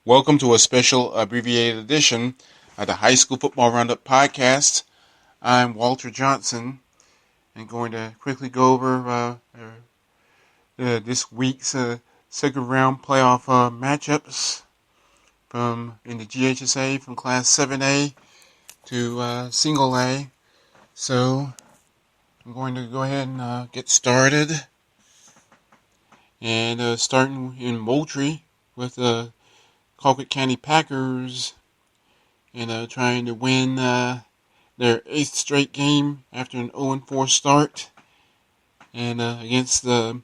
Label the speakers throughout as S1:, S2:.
S1: Welcome to a special abbreviated edition of the High School Football Roundup podcast. I'm Walter Johnson, and going to quickly go over this week's second round playoff matchups in the GHSA from Class 7A to Single A. So I'm going to go ahead and get started, and starting in Moultrie with the Colquitt County Packers, and trying to win their 8th straight game after an 0-4 start, and against the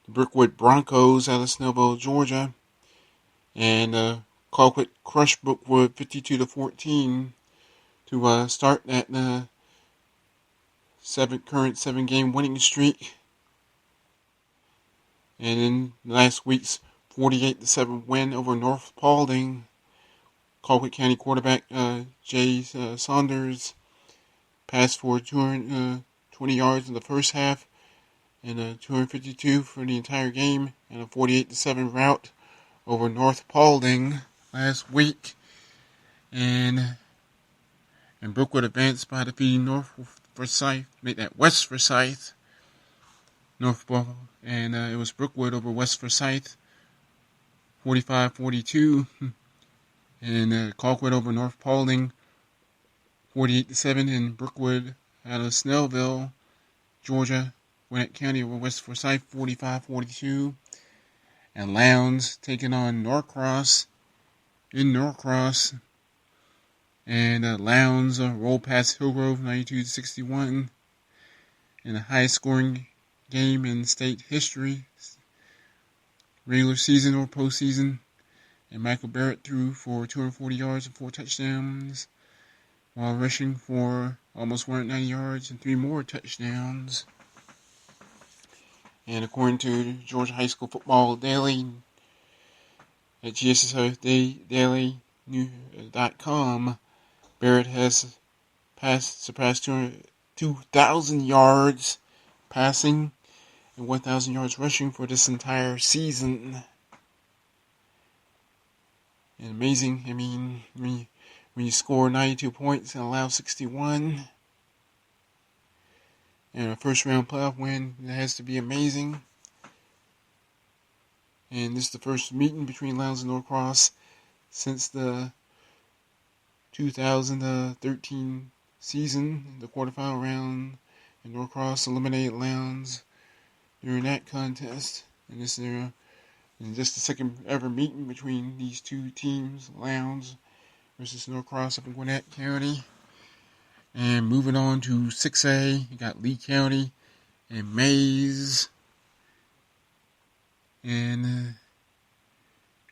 S1: Brookwood Broncos out of Snellville, Georgia. And Colquitt crushed Brookwood 52-14 to start that current 7-game winning streak. And in last week's 48-7 win over North Paulding, Colquitt County quarterback Jay Saunders passed for 220 yards in the first half and 252 for the entire game, and a 48-7 rout over North Paulding last week. And Brookwood advanced by defeating North Forsyth, make that West Forsyth. It was Brookwood over West Forsyth, 45-42. And Colquitt over North Paulding, 48-7, and Brookwood out of Snellville, Georgia, Gwinnett County over West Forsyth, 45-42. And Lowndes taking on Norcross in Norcross. And Lowndes rolled past Hillgrove, 92-61. In the highest scoring game in state history, regular season or postseason. And Michael Barrett threw for 240 yards and 4 touchdowns, while rushing for almost 190 yards and 3 more touchdowns. And according to Georgia High School Football Daily at GSSDailyNews.com, Barrett has surpassed 2,000 yards passing and 1,000 yards rushing for this entire season. And amazing, I mean, when you score 92 points and allow 61, and a first round playoff win, it has to be amazing. And this is the first meeting between Lowndes and Norcross since the 2013 season, the quarterfinal round, and Norcross eliminated Lowndes during that contest. And this is just the second ever meeting between these two teams, Lowndes versus Norcross up in Gwinnett County. And moving on to 6A, you got Lee County and Mays. And an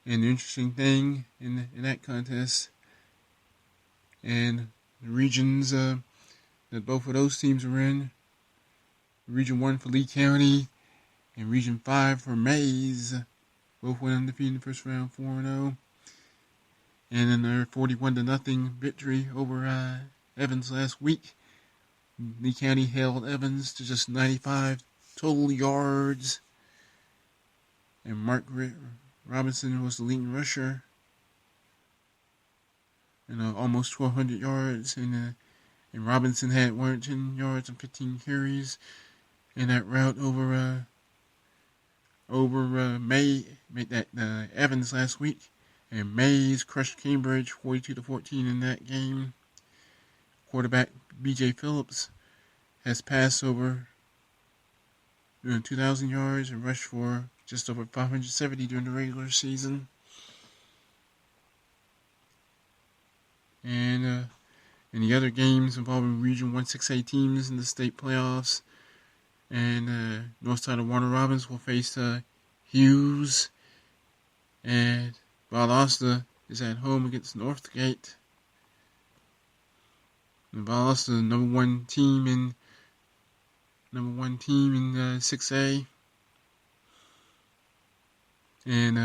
S1: interesting thing in that contest, and the regions that both of those teams are in, Region 1 for Lee County and Region 5 for Mays, both went undefeated in the first round, 4-0. And in their 41-0 victory over Evans last week, Lee County held Evans to just 95 total yards. And Mark Robinson was the leading rusher, and almost 1,200 yards. And Robinson had 110 yards and 15 carries in that route over Evans last week. And Mays crushed Cambridge 42-14 in that game. Quarterback B.J. Phillips has passed over 2,000 yards and rushed for just over 570 during the regular season. And in the other games involving Region 1 6A teams in the state playoffs, and Northside of Warner Robins will face Hughes, and Valdosta is at home against Northgate. And Valdosta, number one team in 6A. And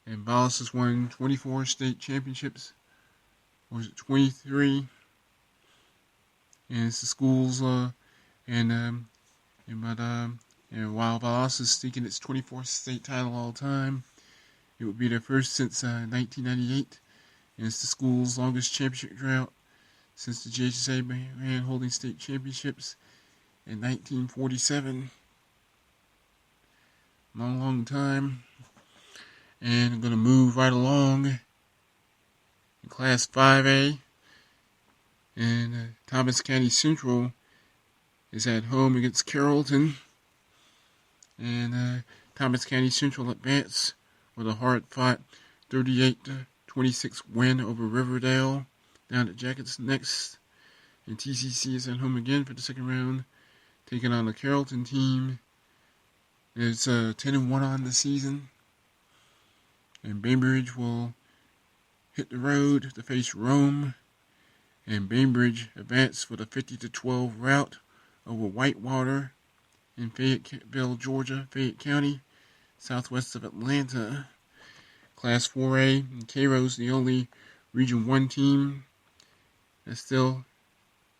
S1: Valdosta's won 24 state championships, or is it 23? And it's the schools, while Valdosta's seeking its 24th state title all time, It would be their first since 1998, and it's the school's longest championship drought since the JHSA began holding state championships in 1947. Long time. And I'm going to move right along in Class 5A. And Thomas County Central is at home against Carrollton. And Thomas County Central advanced with a hard-fought 38-26 win over Riverdale down at Jackets next. And TCC is at home again for the second round, taking on the Carrollton team. It's 10-1 on the season. And Bainbridge will hit the road to face Rome. And Bainbridge advanced with a 50-12 rout over Whitewater in Fayetteville, Georgia, Fayette County, southwest of Atlanta. Class 4A, and Cairo's the only Region 1 team that's still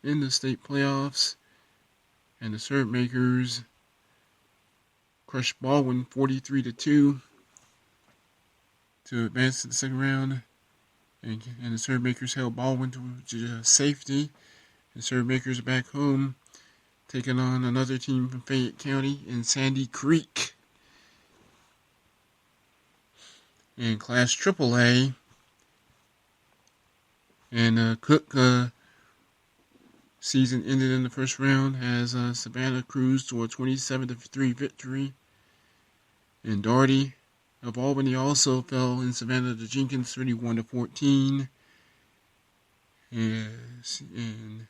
S1: in the state playoffs. And the Serve Makers crushed Baldwin 43-2 to advance to the second round. And the Serve Makers held Baldwin to safety. The Serve Makers are back home, taking on another team from Fayette County in Sandy Creek. In Class AAA, and Cook season ended in the first round as Savannah cruised to a 27-3 victory. And Doherty of Albany also fell in Savannah to Jenkins 31-14. And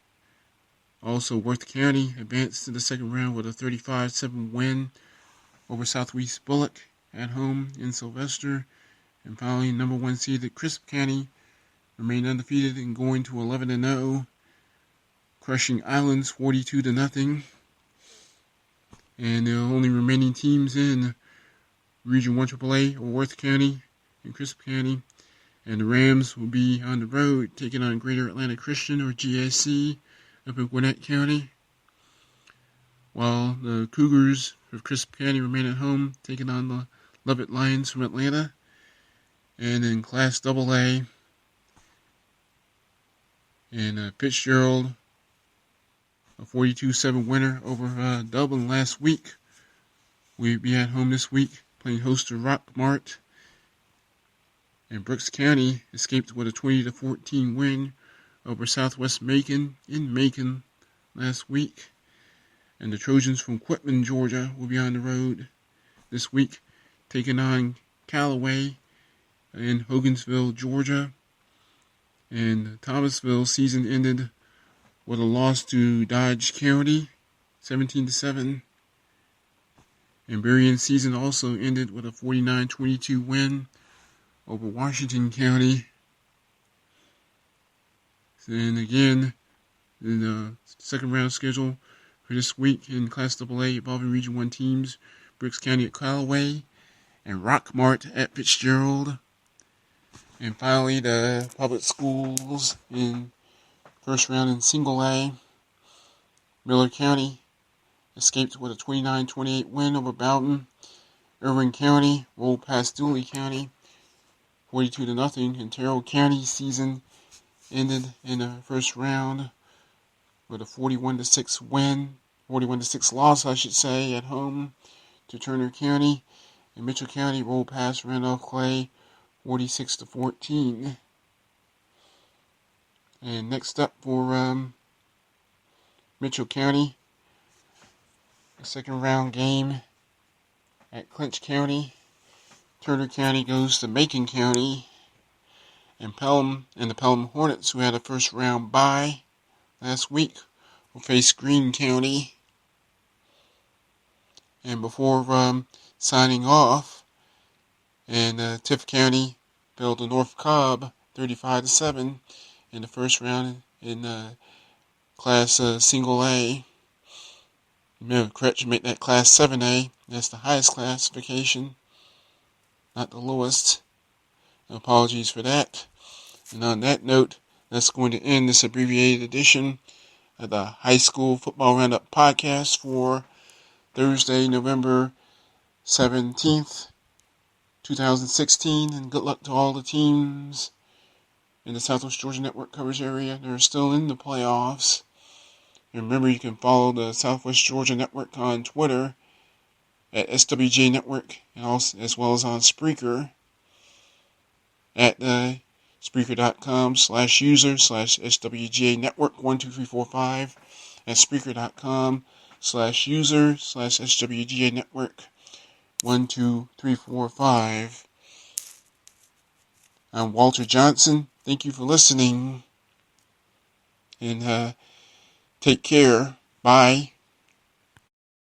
S1: also Worth County advanced to the second round with a 35-7 win over Southwest Bullock at home in Sylvester. And finally, number 1 seeded Crisp County remained undefeated and going to 11-0, crushing Islands 42-0. And the only remaining teams in Region 1 AAA are Worth County and Crisp County. And the Rams will be on the road taking on Greater Atlanta Christian or GAC up in Gwinnett County. While the Cougars of Crisp County remain at home taking on the Lovett Lions from Atlanta. And in Class AA, and Fitzgerald, a 42-7 winner over Dublin last week. We'll be at home this week playing host to Rockmart. And Brooks County escaped with a 20-14 win over Southwest Macon in Macon last week. And the Trojans from Quitman, Georgia will be on the road this week taking on Callaway in Hogansville, Georgia. And Thomasville season ended with a loss to Dodge County, 17-7. And Berrien season also ended with a 49-22 win over Washington County. And again, in the second round schedule for this week in Class AA involving Region 1 teams, Brooks County at Callaway and Rockmart at Fitzgerald. And finally, the public schools in first round in Single A. Miller County escaped with a 29-28 win over Bowden. Irving County rolled past Dooley County 42-0. And Terrell County season ended in the first round with a 41-6 win, 41-6 loss, I should say, at home to Turner County. And Mitchell County rolled past Randolph Clay 46-14. And next up for Mitchell County, a second round game at Clinch County. Turner County goes to Macon County. And the Pelham Hornets, who had a first round bye last week, will face Greene County. And before signing off, and Tiff County fell to North Cobb 35-7 in the first round in Class Single A. Remember, correct, you make that Class 7A. That's the highest classification, not the lowest. Apologies for that. And on that note, that's going to end this abbreviated edition of the High School Football Roundup podcast for Thursday, November 17th, 2016, and good luck to all the teams in the Southwest Georgia Network coverage area that are still in the playoffs. And remember, you can follow the Southwest Georgia Network on Twitter at SWJ Network, and also, as well as on Spreaker at Spreaker.com/user/SWJ Network 12345, at Spreaker.com/user/SWJ Network 12345. I'm Walter Johnson. Thank you for listening, and take care. Bye.